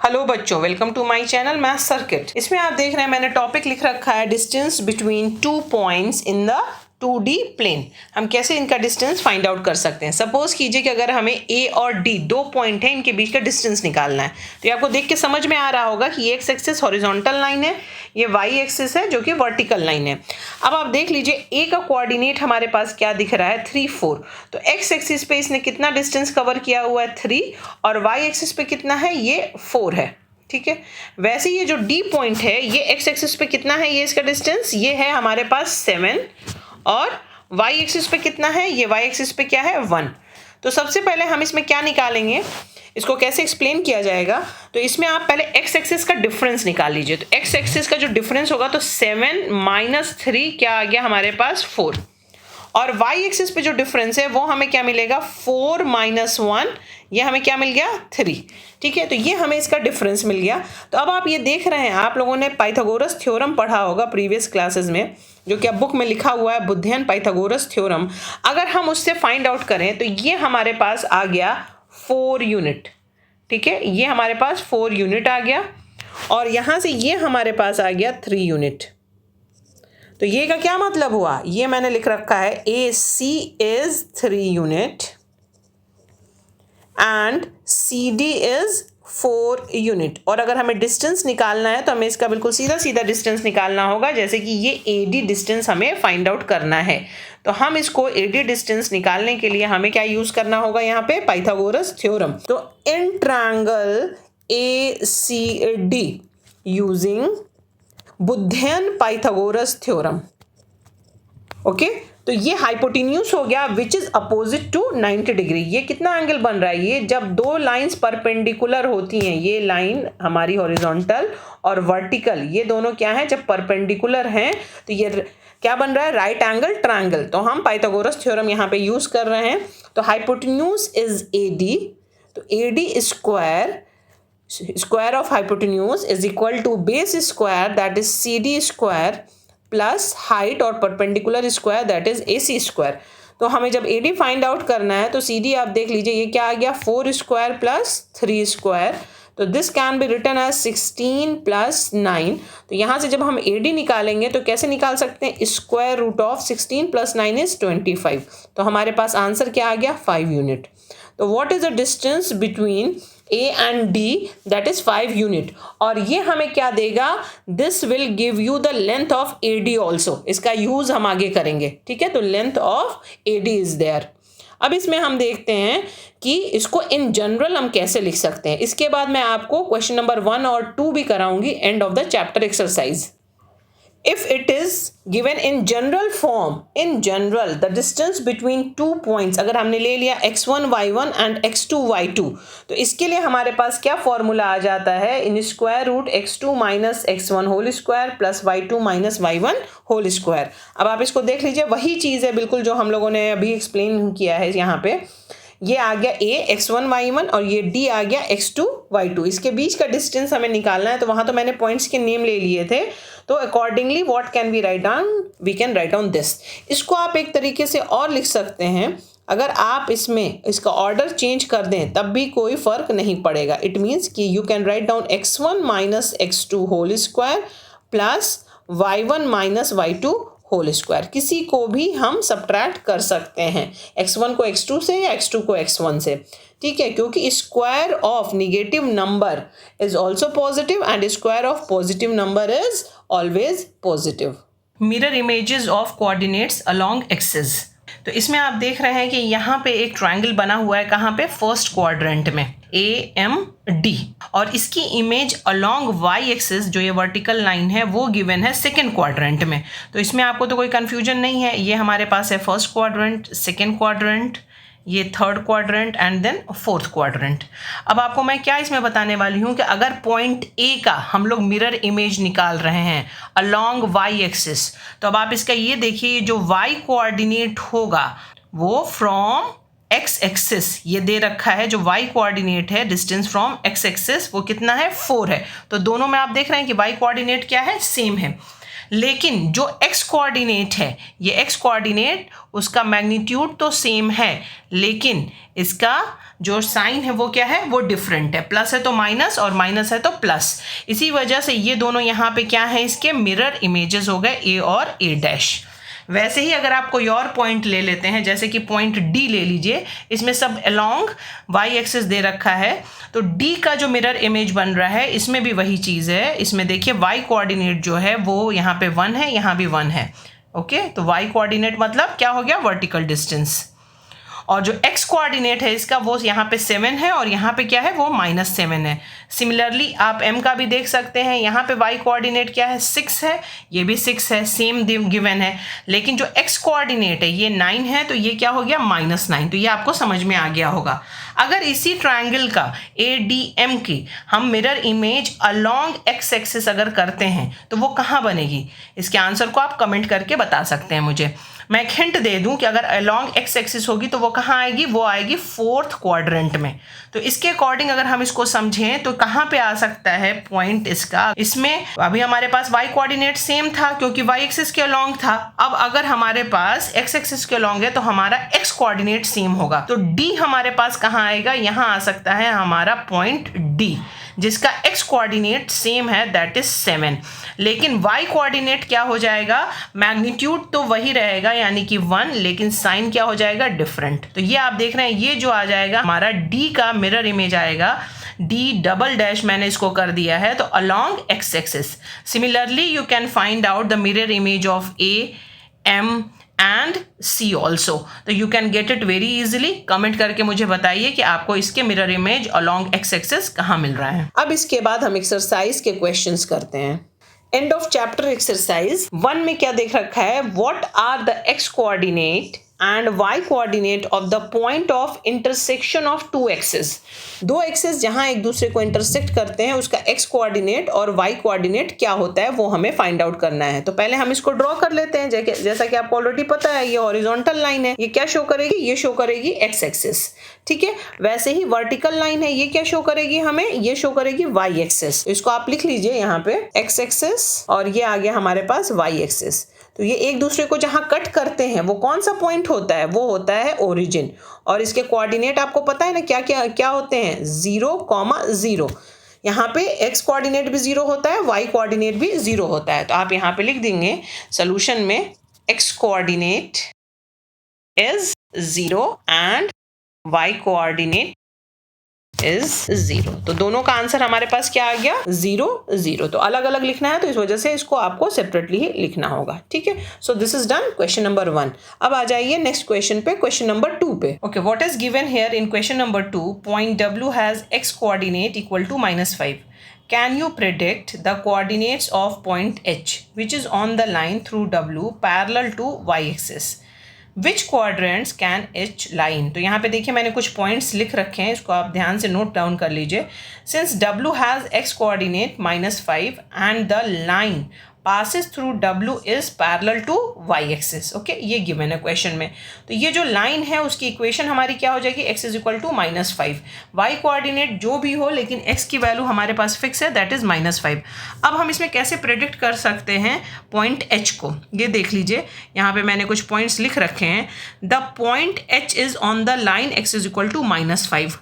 Hello बच्चों, welcome to my channel math circuit. इसमें आप देख रहे हैं मैंने टॉपिक लिख रखा है distance between 2 points in the 2D plane. हम कैसे इनका डिस्टेंस फाइंड आउट कर सकते हैं। सपोज कीजिए कि अगर हमें A और D दो पॉइंट है, इनके बीच का डिस्टेंस निकालना है, तो ये आपको देख के समझ में आ रहा होगा कि ये एक्स एक्सिस हॉरिजॉन्टल लाइन है, ये वाई एक्सिस है जो कि वर्टिकल लाइन है। अब आप देख लीजिए A का कोऑर्डिनेट हमारे पास क्या दिख रहा है 3, 4। तो एक्स एक्सिस पे इसने कितना डिस्टेंस कवर किया हुआ है 3 और वाई एक्सिस पे कितना है ये 4 है। ठीक है, वैसे ये जो D पॉइंट है ये एक्स एक्सिस पे कितना है, ये इसका डिस्टेंस ये है हमारे पास 7 और y एक्सिस पे कितना है, ये y एक्सिस पे क्या है 1। तो सबसे पहले हम इसमें क्या निकालेंगे, इसको कैसे एक्सप्लेन किया जाएगा। तो इसमें आप पहले x एक्सिस का डिफरेंस निकाल लीजिए। तो x एक्सिस का जो डिफरेंस होगा तो 7 माइनस 3 क्या आ गया हमारे पास 4, और y एक्सिस पे जो डिफरेंस है वो हमें क्या मिलेगा 4 माइनस 1, ये हमें क्या मिल गया 3। ठीक है, तो ये हमें इसका डिफरेंस मिल गया। तो अब आप ये देख रहे हैं, आप लोगों ने पाइथागोरस थ्योरम पढ़ा होगा प्रीवियस क्लासेस में, जो कि अब बुक में लिखा हुआ है बुद्धियन पाइथागोरस थ्योरम। अगर हम उससे फाइंड आउट करें तो ये हमारे पास आ गया 4 यूनिट। ठीक है, ये हमारे पास 4 यूनिट आ गया और यहाँ से ये हमारे पास आ गया 3 यूनिट। तो ये का क्या मतलब हुआ, ये मैंने लिख रखा है AC is 3 unit and CD is 4 unit. और अगर हमें डिस्टेंस निकालना है तो हमें इसका बिल्कुल सीधा सीधा डिस्टेंस निकालना होगा, जैसे कि ये AD डिस्टेंस हमें फाइंड आउट करना है। तो हम इसको AD डिस्टेंस निकालने के लिए हमें क्या यूज करना होगा, यहाँ पे पाइथागोरस थ्योरम। तो in triangle ACD using Baudhayan Pythagoras theorem. Okay, तो ये हाइपोटेन्यूज हो गया which is opposite to 90 degree. ये कितना एंगल बन रहा है, ये जब दो लाइंस परपेंडिकुलर होती हैं, ये लाइन हमारी हॉरिजॉन्टल और वर्टिकल, ये दोनों क्या हैं जब परपेंडिकुलर हैं तो ये क्या बन रहा है राइट एंगल ट्रायंगल। तो हम पाइथागोरस थ्योरम यहाँ पे यूज कर रहे हैं। तो हाइपोटेन्यूज इज AD, तो AD square of hypotenuse is equal to base square that is CD square plus height और perpendicular square that is AC square. तो हमें जब AD फाइंड आउट करना है तो CD आप देख लीजिए ये क्या आ गया 4 स्क्वायर प्लस 3 स्क्वायर। तो this can be written as 16 plus 9। तो यहाँ से जब हम AD निकालेंगे तो कैसे निकाल सकते हैं, square root of 16 plus 9 is 25। तो हमारे पास आंसर क्या आ गया 5 यूनिट। तो what is the distance between A and D that is 5 unit. और ये हमें क्या देगा, this will give you the length of AD also. इसका यूज हम आगे करेंगे। ठीक है, तो length of AD is there. अब इसमें हम देखते हैं कि इसको इन जनरल हम कैसे लिख सकते हैं। इसके बाद मैं आपको क्वेश्चन नंबर 1 और 2 भी कराऊंगी end of the chapter exercise. If it is given in general form, in general the distance between 2 points, अगर हमने ले लिया x1 y1 and x2 y2, तो इसके लिए हमारे पास क्या फॉर्मूला आ जाता है, in square root x2 minus x1 whole square plus y2 minus y1 whole square. अब आप इसको देख लीजिए, वही चीज़ है बिल्कुल जो हम लोगों ने अभी एक्सप्लेन किया है। यहाँ पे ये आ गया A x1 y1 और ये D आ गया x2 y2। इसके बीच का डिस्टेंस हमें निकालना है, तो वहाँ तो मैंने पॉइंट्स के नेम ले लिए थे। तो accordingly what can we write down, we can write down this. इसको आप एक तरीके से और लिख सकते हैं, अगर आप इसमें इसका ऑर्डर चेंज कर दें तब भी कोई फर्क नहीं पड़ेगा। इट मीन्स कि you can write down x1 minus x2 whole square plus y1 minus y2 whole square. किसी को भी हम सब्ट्रैक्ट कर सकते हैं, x1 को x2 से या x2 को x1 से। ठीक है, क्योंकि square of negative number is also positive and square of positive number is always positive. Mirror images of coordinates along axis. तो इसमें आप देख रहे हैं कि यहाँ पे एक ट्रायंगल बना हुआ है, कहाँ पे, फर्स्ट क्वाड्रेंट में AMD, और इसकी इमेज अलोंग y एक्सिस जो ये वर्टिकल लाइन है वो गिवन है सेकेंड क्वाड्रेंट में। तो इसमें आपको तो कोई कंफ्यूजन नहीं है, ये हमारे पास है फर्स्ट क्वाड्रेंट, सेकेंड क्वाड्रेंट, ये third quadrant and then fourth quadrant. अब आपको मैं क्या इसमें बताने वाली हूँ कि अगर पॉइंट A का हम लोग मिरर इमेज निकाल रहे हैं अलोंग y एक्सिस, तो अब आप इसका ये देखिए, जो y कोऑर्डिनेट होगा वो फ्रॉम x एक्सिस, ये दे रखा है जो y कोऑर्डिनेट है, डिस्टेंस फ्रॉम x एक्सिस वो कितना है 4 है। तो दोनों में आप देख रहे हैं कि y कोऑर्डिनेट क्या है, सेम है। लेकिन जो x कोऑर्डिनेट है, ये x कोऑर्डिनेट उसका मैग्नीट्यूड तो सेम है, लेकिन इसका जो साइन है वो क्या है, वो डिफरेंट है। प्लस है तो माइनस और माइनस है तो प्लस। इसी वजह से ये दोनों यहाँ पे क्या है, इसके मिरर इमेजेस हो गए a और a'। वैसे ही अगर आप कोई और पॉइंट ले लेते हैं, जैसे कि पॉइंट D ले लीजिए, इसमें सब अलोंग y एक्सिस दे रखा है, तो D का जो मिरर इमेज बन रहा है इसमें भी वही चीज़ है। इसमें देखिए y कोऑर्डिनेट जो है वो यहाँ पे 1 है, यहाँ भी 1 है। ओके, तो y कोऑर्डिनेट मतलब क्या हो गया, वर्टिकल डिस्टेंस। और जो x कोऑर्डिनेट है इसका वो यहाँ पे 7 है और यहाँ पे क्या है, वो -7 है। सिमिलरली आप m का भी देख सकते हैं, यहाँ पे y कोऑर्डिनेट क्या है, 6 है, ये भी 6 है, सेम गिवन है। लेकिन जो x कोऑर्डिनेट है ये 9 है, तो ये क्या हो गया, -9। तो ये आपको समझ में आ गया होगा। अगर इसी ट्रायंगल का ADM की हम mirror image along x axis अगर करते हैं तो वो कहाँ बनेगी, इसके आंसर को आप कमेंट करके बता सकते हैं मुझे। मैं एक हिंट दे दूं कि अगर अलोंग x एक्सिस होगी तो वो कहाँ आएगी, वो आएगी 4th क्वाड्रेंट में। तो इसके अकॉर्डिंग अगर हम इसको समझें तो कहाँ पे आ सकता है पॉइंट इसका, इसमें अभी हमारे पास y कोऑर्डिनेट सेम था क्योंकि y एक्सिस के अलोंग था। अब अगर हमारे पास x एक्सिस के अलोंग है तो हमारा x कोऑर्डिनेट सेम होगा, तो D हमारे पास कहाँ आएगा, यहाँ आ सकता है हमारा पॉइंट D, जिसका x कोऑर्डिनेट सेम है, दैट इज 7। लेकिन y कोऑर्डिनेट क्या हो जाएगा, मैग्नीट्यूड तो वही रहेगा यानी कि 1, लेकिन साइन क्या हो जाएगा, डिफरेंट। तो ये आप देख रहे हैं, ये जो आ जाएगा हमारा D का मिरर इमेज आएगा, D" मैंने इसको कर दिया है, तो along x axis. Similarly you can find out the mirror image of A, M and C also. तो you can get it very easily. Comment करके मुझे बताइए कि आपको इसके mirror image along x axis कहाँ मिल रहा है। अब इसके बाद हम एक्सरसाइज के क्वेश्चंस करते हैं। एंड ऑफ चैप्टर एक्सरसाइज 1 में क्या देख रखा है, what are the x coordinate and y coordinate of the point of intersection of 2 axis. 2 axis जहां एक दूसरे को इंटरसेक्ट करते हैं उसका x कोऑर्डिनेट और y कोऑर्डिनेट क्या होता है वो हमें फाइंड आउट करना है। तो पहले हम इसको ड्रॉ कर लेते हैं। जैसा कि आपको ऑलरेडी पता है, ये हॉरिजॉन्टल लाइन है, ये क्या शो करेगी, ये शो करेगी x एक्सिस, ठीक है। वैसे ही वर्टिकल लाइन है, ये क्या शो करेगी हमें, ये शो करेगी y एक्सिस। तो इसको आप लिख लीजिए यहाँ पे x एक्सिस और ये आ गया हमारे पास y एक्सिस। तो ये एक दूसरे को जहां कट करते हैं वो कौन सा पॉइंट होता है, वो होता है ओरिजिन। और इसके कोऑर्डिनेट आपको पता है ना क्या क्या क्या होते हैं, 0,0। यहाँ पे x कोऑर्डिनेट भी 0 होता है, y कोऑर्डिनेट भी 0 होता है। तो आप यहाँ पे लिख देंगे सोल्यूशन में x coordinate is 0 and y coordinate is 0। तो दोनों का आंसर हमारे पास क्या आ गया, 0, 0। तो अलग अलग लिखना है, तो इस वजह से इसको आपको सेपरेटली ही लिखना होगा, ठीक है। So this is done question number 1। अब आ जाइए नेक्स्ट क्वेश्चन पे, क्वेश्चन नंबर 2 पे। Okay, what is given here in question number 2, point W has x coordinate equal to -5. Can you predict the coordinates of point H which is on the line through W parallel to y axis? Which quadrants can H lie in? तो यहाँ पे देखिए मैंने कुछ points लिख रखे हैं, इसको आप ध्यान से नोट डाउन कर लीजिए। Since W has x coordinate -5 and the line passes through W is parallel to y axis, okay, ये गिवन है क्वेश्चन में। तो ये जो लाइन है उसकी इक्वेशन हमारी क्या हो जाएगी, x is equal to -5। y coordinate जो भी हो लेकिन x की वैल्यू हमारे पास फिक्स है, दैट इज -5। अब हम इसमें कैसे प्रेडिक्ट कर सकते हैं पॉइंट h को, ये देख लीजिए। यहाँ पे मैंने कुछ पॉइंट्स लिख रखे हैं। The point h is on the line x is equal to -5,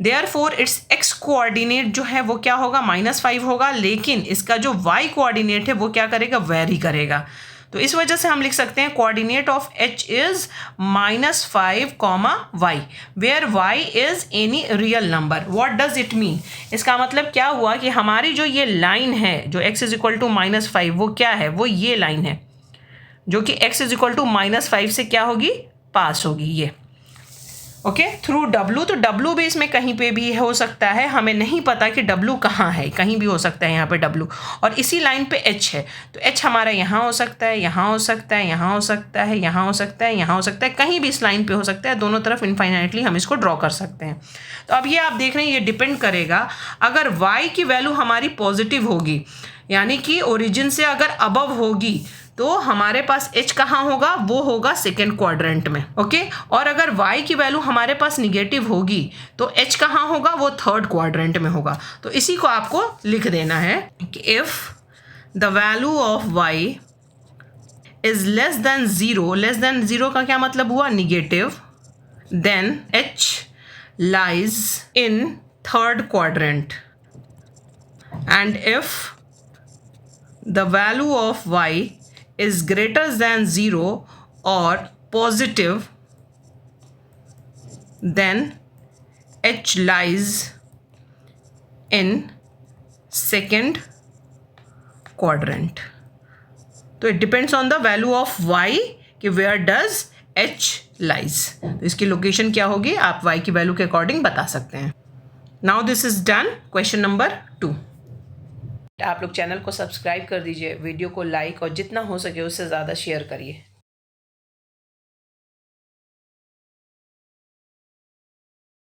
therefore its x coordinate जो है वो क्या होगा, -5 होगा, लेकिन इसका जो y कोऑर्डिनेट है वो क्या करेगा, वेरी करेगा। तो इस वजह से हम लिख सकते हैं coordinate of h is -5, y, where y is any real number. What does it mean, इसका मतलब क्या हुआ कि हमारी जो ये लाइन है जो x इज इक्वल टू -5 वो क्या है, वो ये लाइन है जो कि x इज इक्वल टू -5 से क्या होगी, पास होगी ये, ओके, थ्रू W। तो W भी इसमें कहीं पे भी हो सकता है, हमें नहीं पता कि W कहाँ है, कहीं भी हो सकता है यहाँ पे W। और इसी लाइन पे H है, तो H हमारा यहाँ हो सकता है, यहाँ हो सकता है, यहाँ हो सकता है, यहाँ हो सकता है, यहाँ हो सकता है, कहीं भी इस लाइन पे हो सकता है। दोनों तरफ इनफाइनाइटली हम इसको ड्रॉ कर सकते हैं। तो अब ये आप देख रहे हैं, ये डिपेंड करेगा, अगर y की वैल्यू हमारी पॉजिटिव होगी यानी कि ओरिजिन से अगर अबव होगी तो हमारे पास h कहाँ होगा, वो होगा सेकेंड क्वाड्रेंट में, ओके। और अगर y की वैल्यू हमारे पास निगेटिव होगी तो h कहाँ होगा, वो थर्ड क्वाड्रेंट में होगा। तो इसी को आपको लिख देना है कि if the value of y is less than zero, less than zero का क्या मतलब हुआ, negative, then h lies in third quadrant, and if the value of y is greater than 0 or positive, then h lies in second quadrant. तो it depends on the value of y कि where does h lies. तो इसकी location क्या होगी आप y की value के according बता सकते हैं. Now this is done. Question number 2. आप लोग चैनल को सब्सक्राइब कर दीजिए, वीडियो को लाइक और जितना हो सके उससे ज़्यादा शेयर करिए.